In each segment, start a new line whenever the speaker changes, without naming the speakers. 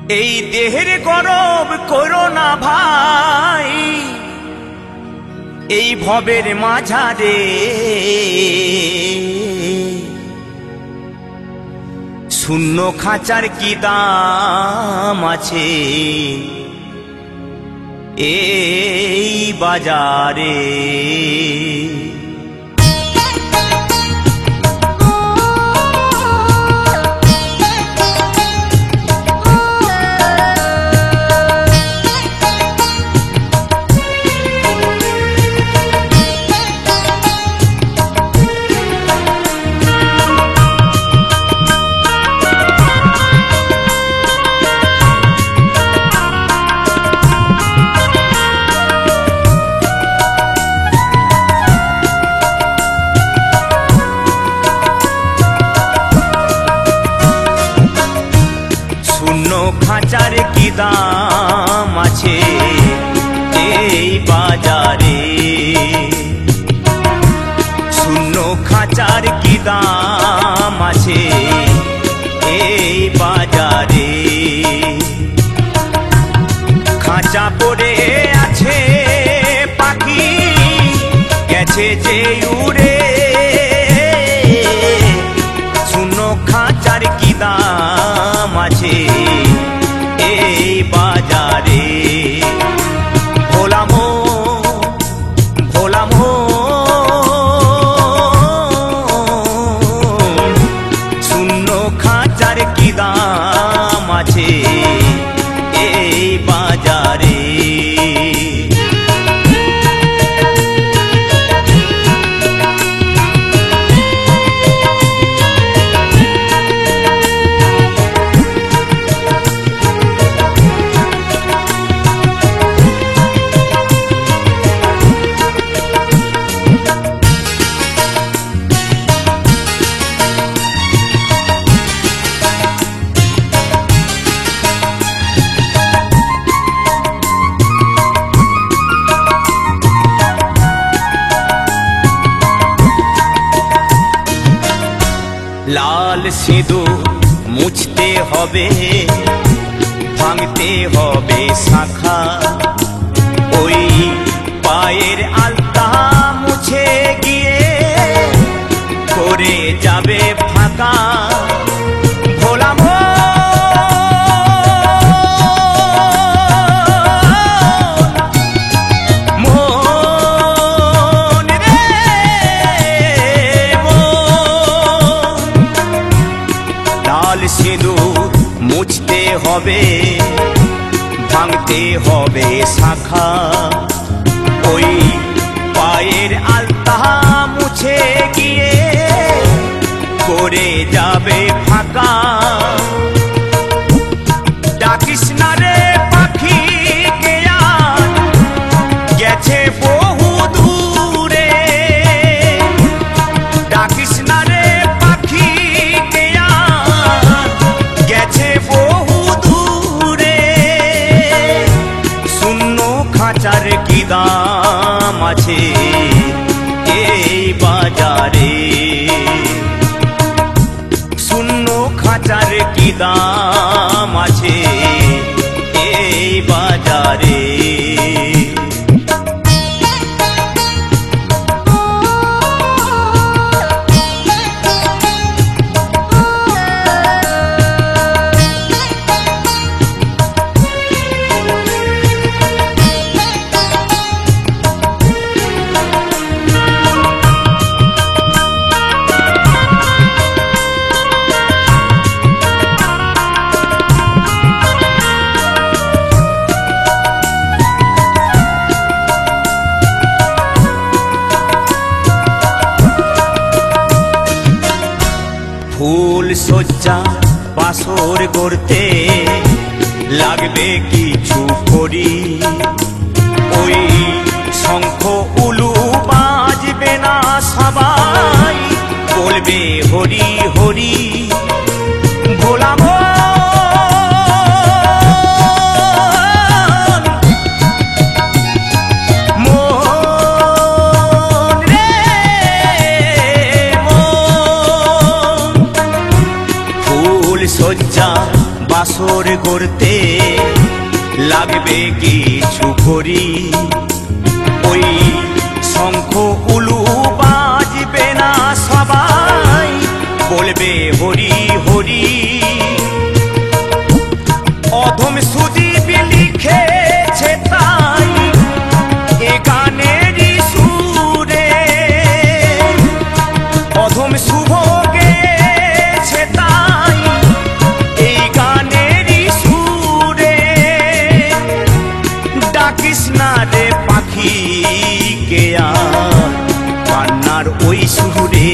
এই দেহের গরব করো না ভাই, এই ভবের মাঝারে শূন্য খাঁচার কি দাম আছে এই বাজারে। খাঁচার কি দাম আছে এই বাজারে, শূন্য খাঁচার কি দাম আছে এই বাজারে। খাঁচা পড়ে আছে পাখি গেছে যে উড়ে, শূন্য খাঁচার কি দাম আছে এই বাজারে। ভোলামো ভোলামো শূন্য খাঁচার কি দাম আছে এই বাজারে। লাল সিঁদুর মুছতে হবে, ভাঙতে হবে শাখা, ওই পায়ের আলতা মুছে গিয়ে করে যাবে ফাঁকা। ভোলামো সিঁদুর মুছতে হবে, ভাঙতে হবে শাখা, ওই পায়ের আলতা মুছে গিয়ে করে যাবে ফাঁকা। ডাকিস না রে পাখি কে আর গেছে বহু দূরে, ডাকিস না রে পাখি কে আর গেছে বহু দূরে, শূন্য খাঁচার কি দাম আছে এই বাজারে, শূন্য খাঁচার কি দাম আছে এই বাজারে। ফুল সজ্জা বাসর করতে লাগবে কিছু করি, ওই শঙ্খ উলু বাজবে না সবাই বলবে হরি হরি। ভোলামো সজ্জা বাসর গড়তে লাগবে কিছু ভরি, ওই শঙ্খ উলু বাজবে না, সবাই বলবে হরি হরি। অধম সুদীপ লিখেছে তাই এ গানেরই সুরে, অধম শুভ গেছে তাই এই গানেরই সুরে। ডাকিস না রে পাখি কে আর কান্নার ওই সুরে,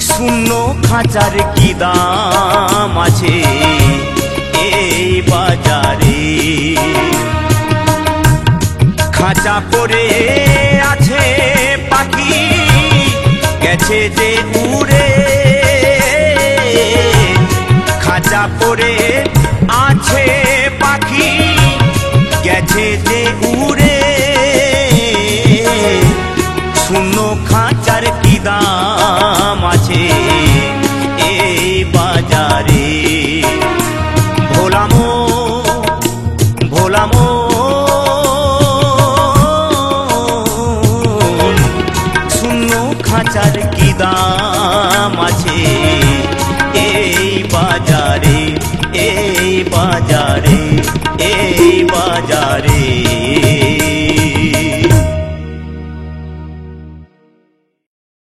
শূন্য খাঁচার কি দাম আছে এই বাজারে। খাঁচা পড়ে আছে পাখি গেছে যে উড়ে, খাঁচা পড়ে আছে পাখি গেছে যে উড়ে। শূন্য খাঁচার কি দাম আছে এই বাজারে। ভোলামো ভোলামো শূন্য খাঁচার কি দাম আছে এই বাজারে, এই বাজারে, এই বাজারে।